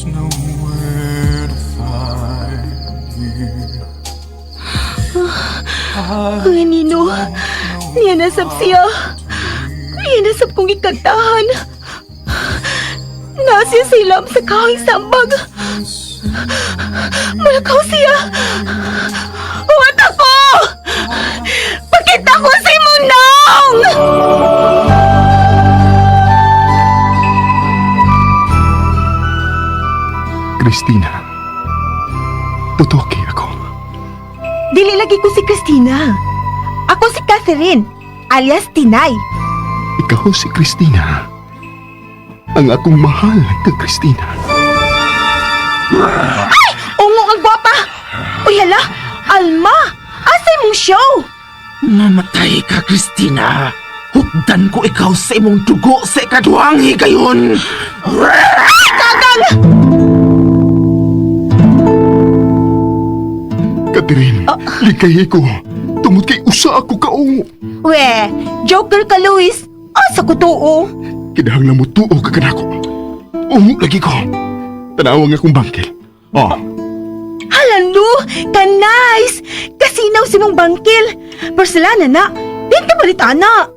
know where to find you. Ang Nino, niya nasab siya. Niya nasab kong ikagtahan. Nasya silam sa kahing sambag. Malakaw siya. Huwag ako! Pakita ko si Munong! Christina, tutuki ako. Dili lagi ko si Christina. Ako si Catherine, alias Tinay. Ikaw si Christina. Ang akong mahal ka, Christina. Ay! Ungo ang gwapa! Uy, hala! Alma! Asay mong show? Mamatay ka, Christina. Hugdan ko ikaw sa imong dugo sa ikaduhang higayon. Kagang! Catherine, ligay ko. Tungod kay usa ako kaungo. We, joker ka, Luis. Asa ko tuo? Kinahanglan mo tuo ka kanako. Ungo lagi ko. Tanawang akong bangkil. Oh, Halando! Ka-nice! Kasinaw si mong bangkil. Porcelana na. Dito balitana.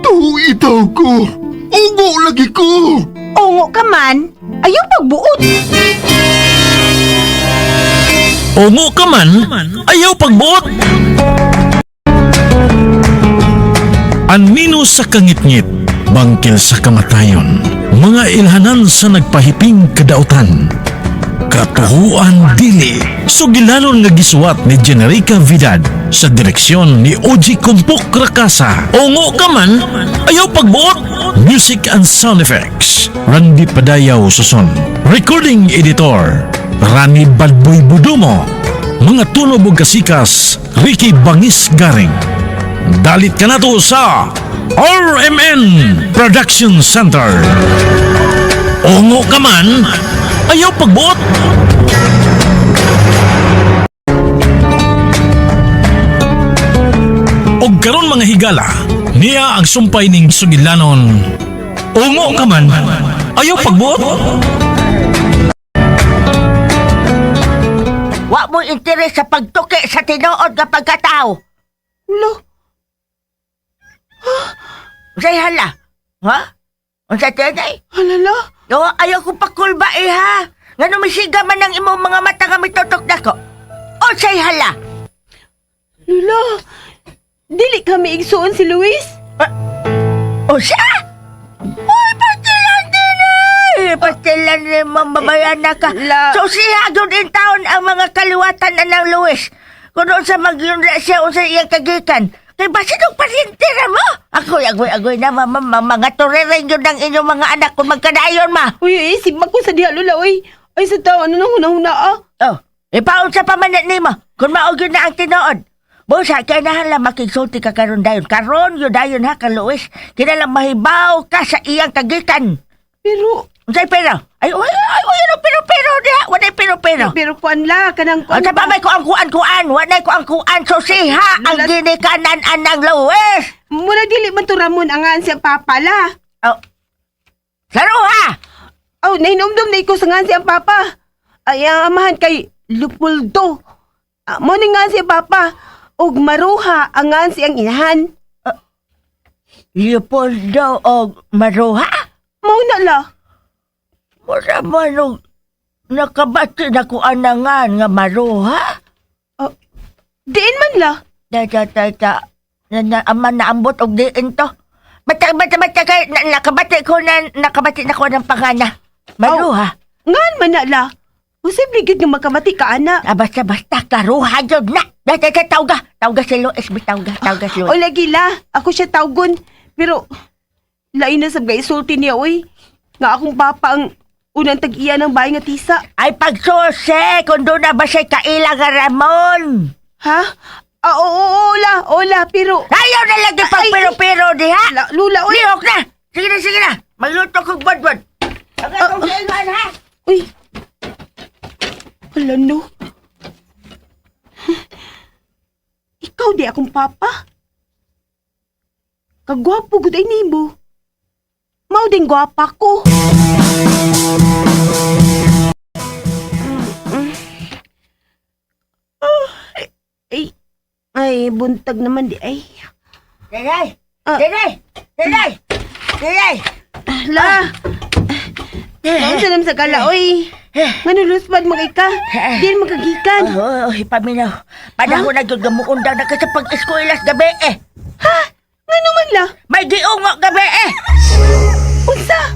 tuo itaw ko. Ungo lagi ko. Ungo ka man. Ayaw pagbuot. Ungo ka man, ayaw pagbuot. Anino sa kangitngit, bangkil sa kamatayon, mga ilhanan sa nagpahiping kadautan. Katuhuan dili, sugilanon nga gisuwat ni Generica Vidal sa direksyon ni Oji Kumpok Rakasa. Ungo ka man, ayaw pagbuot. Music and sound effects, Randy Padayaw Suson. Recording editor, Rani Balboy Budumo. Mga tunog ug kasikas, Ricky Bangis Garing. Dalit ka na to sa RMN Production Center. Ungo ka man, ayaw pagbuot. Og karon mga higala, niya ang sumpay ning sugilanon. Ungo ka man, ayaw pagbuot. Wa mo interes sa pagtuki sa tinuod nga pagkatao. Lo, Say hala. Ha? Unsa tinay? halala. Yo, ayaw ko pakulba ha. Nga numisiga man ang imong mga mata nga mitutok na ko. O say hala. Lula, dili kami igsuon si Luis. O siya? Uy, pastilan din eh. Pastilan rin mambabayan na ka. So siya doon din taon ang mga kaliwatan na ng Luis. Kung doon sa magyunra siya o sa iyang kagikan. Kaya ba sinong parintira mo? Agoy na, mga turering yun ng inyong mga anak kung magkadayon, ma. Uy, simbag ko sa diha, Lula, uy. Ay, sa tao, ano nang huna-huna, ah? Oh, ipaon sa pamanat ni mo, kung maugin na ang tinood. Busa, kaya nahan lang makigsulti ka karon dayon. Karon yun dayon ha, ka Luis. Kinalang mahibaw ka sa iyang kagikan. Pero, Unsay pero? Ay, ano pero diha? Wanay pero. pero kuan la, kanang kuan. Unsa pa may ko ang kuan? Wanay ko ang kuan. So siha ang ginikanan anang Luis. Muna dili man to Ramon angan siya papa la. Oh, laro ha! Oh, nahinomdom na iko sa ngan siya papa. Ay, ang amahan kay Lupuldo. Mo ni ngan siya papa. Og Maruha ang ngan siyang inahan. Leopoldo o Maruha? Mao na la. Mura mo nung nakabati na ko anangan nga Maruha? Diin man la. Ta. Aman na ambot og diin to. Bata kay nakabati na ko ng pangana. Maruha. Ngan man na la. Posible gid nga magkamati ka ana. Basta karuha jud na. Tawga si Luis, tawga si O Luis. lagi la. Ako siya tawgon. Pero lain na sa gaisulti niya oy. Nga akong papa ang unang tag-iya ng bahay nga tisa. Ay pagsusi, kung doon na ba siya kaila nga Ramon? Ha? Ola, pero... Ayaw na lagi pag Ay, pero diha. Lula, uy. Lihok na. Sige na. Magluto kong budbud. Ang atong saingan ha. Uy. Wala no. Ikaw di akong papa. Kagwapo gud ay nimo. Mao ding gwapa ko. Ay, buntag naman di ay. Dinay! Ah. Dinay! Dinay! Dinay! La. Ang salam sa kala, oy. Manuluspad mo ka. Di magagikan. Oh, ipaminaw. Panahon na yun gamukundang na ka sa pag-eskwela sa gabi eh. Ha? Nga naman la? May giungo gabi eh. Unsa?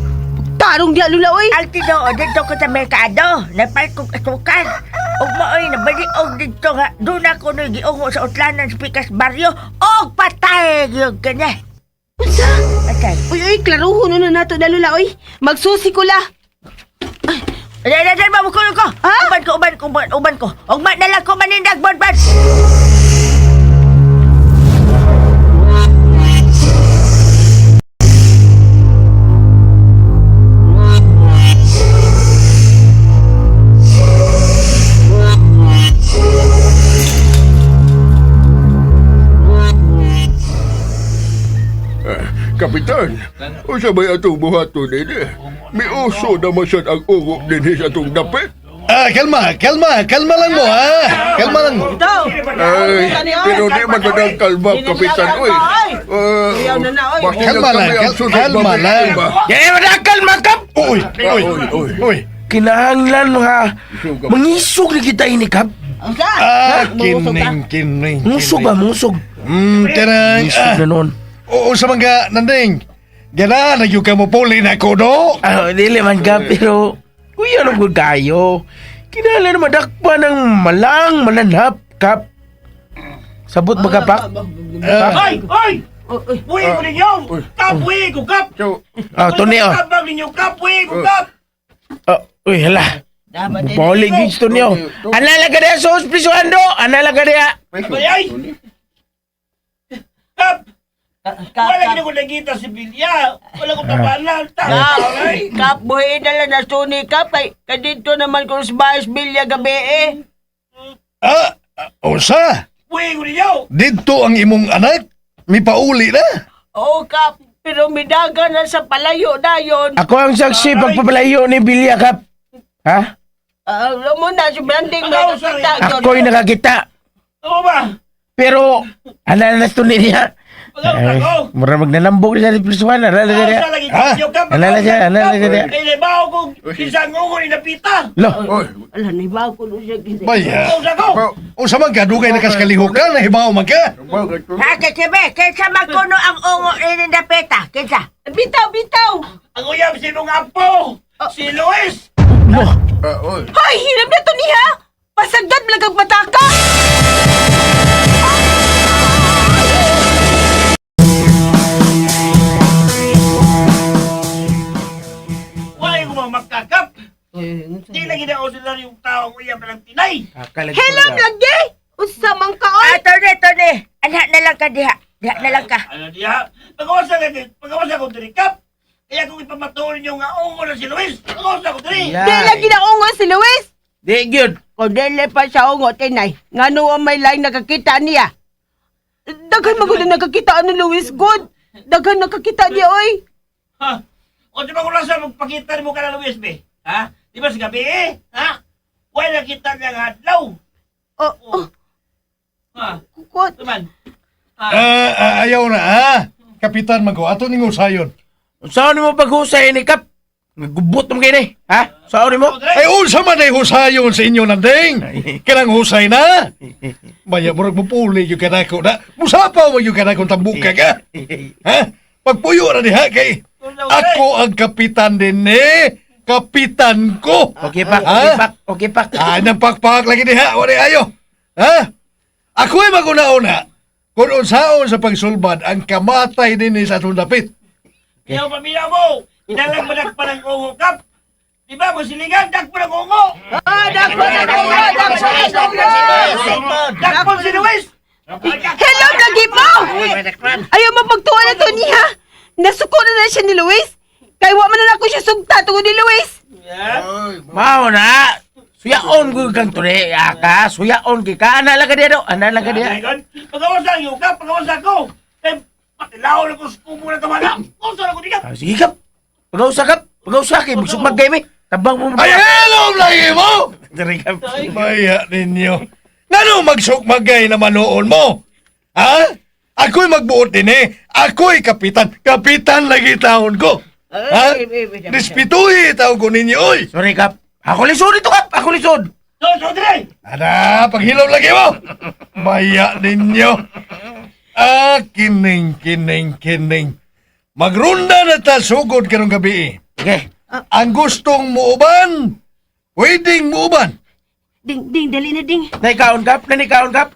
Tarong di alula, oy. Ang tinoo dito ko sa merkado. Napal kong asukan. Ug maoy nabaliog dito nga. Doon ako na giungo sa utlanan sa Pikas Barrio. Og patay yung kanya. Unsa? Patay. Uy, klaruhon na nato dalula, oy. Magsusi ko la. Dahil mamukulo ko. Ha? Uban ko. Ugma na lang ko manindag, Bonban. Kapitan, usa may atong buhaton din eh. May uso na masyad ang ungok din sa atong dapit. Kalma lang mo, ha? Kalma lang mo. Ay, pero di man madang kalma, Kapitan. Uy, Kalma lang, kalma lang. Yan mo na kalma, Kap! Uy. Kinahanglan nga, mangisog na kita ini, Kap. Kining. Musog ba, musog? Kanang, Musog na noon. oo sa mga nanding. Gana, nagyo ka mo puli na ko, no? Dili man, Kap, pero kuya nung good kayo. Kinahanglan na madakpa ng mananap, Kap. Sabot ba, Kapak? Ay! Uy ko ninyo! Kap! Uy ko, Kap! Tony, Kap bang ninyo, Kap! Uy ko, Kap! Uy, hala. Bawali gusto niyo. Anala ka diya sa hospisuan do. Anala ka diya. Ay! Kap! Wala ko nakita si Bilya. Wala ko tabanan. Kap, buhay na lang na suni, Kap. Kadito naman kung sa bilya gabi eh. Usa? Uy ko ninyo! Dito ang imong anak? May pauli na? Oo, Kap. Pero midaga na sa palayo na yun. Ako ang saksi pagpapalayo ni Bilya, Kap. Ha? Alam mo na, si Branding may Ako, nakita. Ako'y nakakita. Ako ba? Pero, anala na ito niya. Pagaw ako! Mura magnanambog na sa hospisuan. Anala ka diya. Sa lagi ko ninyo, Kap! Anala siya, anala ka diya. Ay, nabaw ko isang ungo ni Napita! Lo. Ala, naibaw ko doon siya. Baya. Ako sa ko! Usa man ka, dugay na kaskalihukan, nahibaw man ka. Ha, kasibe, kinsa magkuno ang ungo ni Dapeta? Kinsa? Bitaw! Ang uyab sinong apo! Si Luis! Hoy, hirap na to niya. Pasagdan blagang pataka. Wala ko mga magkakap! Di na ginao sila yung taong uyab ng tinay! Hello, Blagge. Unsa man ka, oy. Tony. Anak na lang ka diha. Diha na lang ka. Ano diha? Pagkawasa ko diri, Kap! Kaya kung ipamatuloy niyo nga ungo na si Luis, pagkawasa ko diri! Di lagi na ungo si Luis. Di, good. Kung dili pa siya ungo, tinay. Nga ang may line nakakita niya. Daghan magod na nakakita ni Luis, good. Daghan nakakita niya, oy. Ha? O di ba kung nasa magpakita mo ka na Luis, be? Ha? Di ba sa gabi, eh? Ha? Wala kita niya nga adlaw! Ha? Kukot. Tuman? Ayaw na, ha? Kapitan Mago, ato ning usayon. Saan mo paghusay ni Kap? Nagubot mo kayo ni. Ha? Saan mo? Ay, unsa man ay husayon sa inyo nanding? Kanang husay na? Baya, murag mo puli yung kanako na. Musapaw mo yung kanakong tambuka ka. Ha? Pagpuyo na diha kay ako ang kapitan din eh. Kapitan ko. Okay, Pak. Okay, Pak. Nang pakpak lagi diha. Wala ayo. Ha? Ako ay maguna-una. Kung unsaon sa pagsulbad ang kamatay din sa atong dapit. Ikaw pamilya mo! Inalang manak pa ng ungo, Kap! Di ba, masiligan, dakpo ng ungo! Dakpo si Luis! Hello, Blagge mo. Ayaw mo pagtuwa na to niya. Nasuko na siya ni Luis. Kaya wa man na ako siya sugta tungod ni Luis. Mao na. Suyaon ko kang tuli. Aka, suyaon ka. Anala ka diya do. Anala ka diya. Pagkawasa ko, Kap! Pagkawasa ko! Eh, patilaw na ko sa kubo na tamana! Kawasa na ko di, Kap! Sige, Kap. Pag-ausa, Kap. Pag-ausa kay magsugmag kayo, may. Tabang mo. Ay, hello, lagi mo! Dari, Kap. Baya ninyo. Ngano magsukmagay na manoon mo? Ha? Ako'y magbuot din eh. Ako'y kapitan. Kapitan lagi taon ko. Ha? Respetuhi taon ko ninyo, oy. Sorry, Kap. Ako lisod ito, Kap. Ako lisod. So, Dre! Ada, paghilaw lagi mo. Maya ninyo. Kining. Magrunda na ta sugod karong gabi. Okay. Ang gustong muuban, pwedeng muuban. Ding, dali na, ding. Nanikaon, Kap.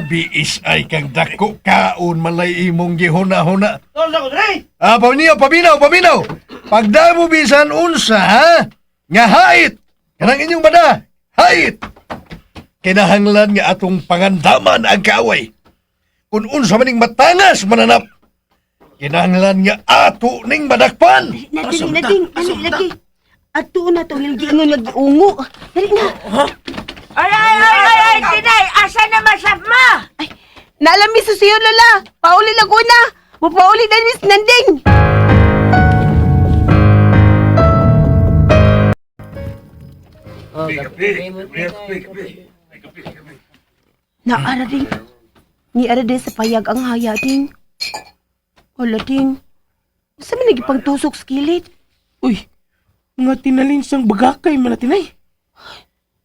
Biis ay kang dako kaon malay imong gihuna-huna. So, Dre! Paminaw. Pagdamo bisan unsa, ha? Nga hait. Kanang inyong bada, hait. Kinahanglan nga atong pangandaman ang kaaway. Kung unsa maning matangas mananap, kinahanglan nga ato ning madakpan. Dali na, ding. Dali lagi. Ato na to, lagi lagi ungo. Dali na. Ay, Tinay, asa na masama? Ay, naalami sa siyo, Lola. Pauli lang una. Mapauli na Miss Nanding. Naara ding. Ni ara din sa payag ang haya ding. Wala ding. Sa man nagipang tusok sa kilid. Uy, mga tinalinsang bagakay man natin ay.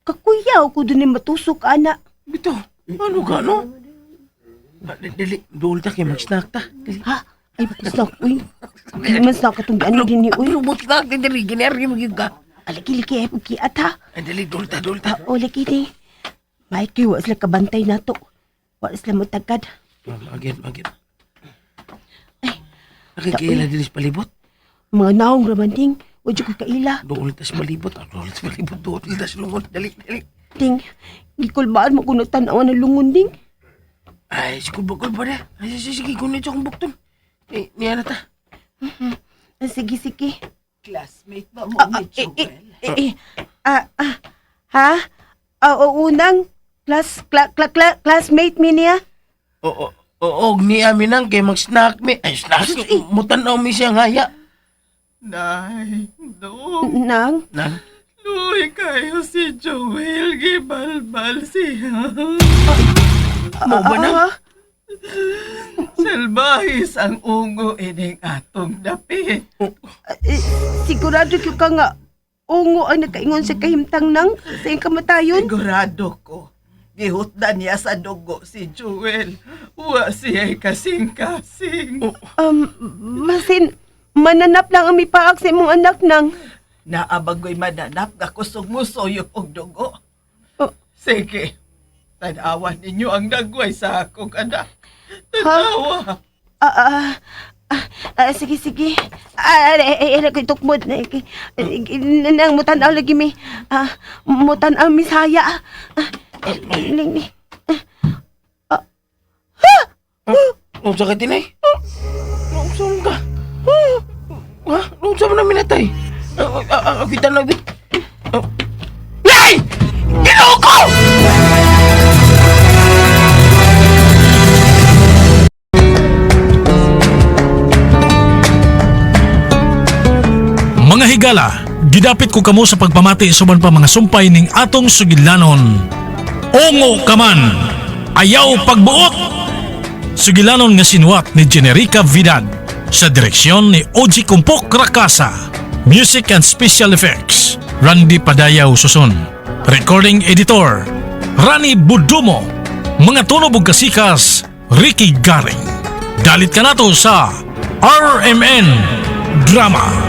Kakuyaw ko dun matusok, ana. Bito, ano ka, no? Dali, doon ta kayo mag-snack ta. Dali. Ha? Ay, snack, uy. Hindi man snack katong ano din ni, uy. Mag-snack din, dali. Ginari mo yun ka. Aliki-liki, pagkiat ha. Ay, dali, doon ta. O, laki ni. May kayo, wa sila kabantay na to. Wa sila mo tagad. Agad. Ay, nakikila din sa palibot. Mga naong ramanding, o di ko kaila. Doon ta sa palibot. Doon ta sa lungon. Dali. Ting, gikulbaan mo kung nagtanawan ng lungon, ding. Ay, sigulbog na. Ay, sige, kunin siya kong bukton. Eh, niya na ta. Sige. Classmate ba mo Ha? Unang classmate mi niya? Oo, ni amin ang kay mag-snack mi. Ay, snack. Mutanaw mi siyang haya. Nay, no. Nang? Luwi kayo si Joel, gibalbal siya. Mo ba na? Salbahis ang ungo ining atong dapit. Sigurado ko ka nga, ungo ang nakaingon sa kahimtang nang sa iyong kamatayon? Sigurado ko, gihutdan niya sa dugo si Joel. Wa siya'y kasing-kasing. Masin, mananap lang ang mipaak sa imong anak nang. Naabagoy mananap nga kusog mo soyop og dugo. Oh. Sige, tanawan ninyo ang nagway sa akong anak. Tanawa. Sige. Tukmod na. Nang mutanaw lagi mi. Mutanaw mi saya. Ling. Ang sakit din ay. Saan ka? Ha? Saan mo na minatay? Kita na, bit. Nay! Ginoo ko! Mga higala, gidapit ko kamo sa pagpamati suban pa mga sumpay ning atong sugilanon. Ongo kaman, ayaw pagbuot. Sugilanon nga sinuwat ni Generica Vidal sa direksyon ni Oji Kumpok Rakasa. Music and Special Effects, Randy Padayaw Suson. Recording Editor, Rani Budumo. Mga tunog ug kasikas, Ricky Garing. Dalit ka nato sa RMN Drama.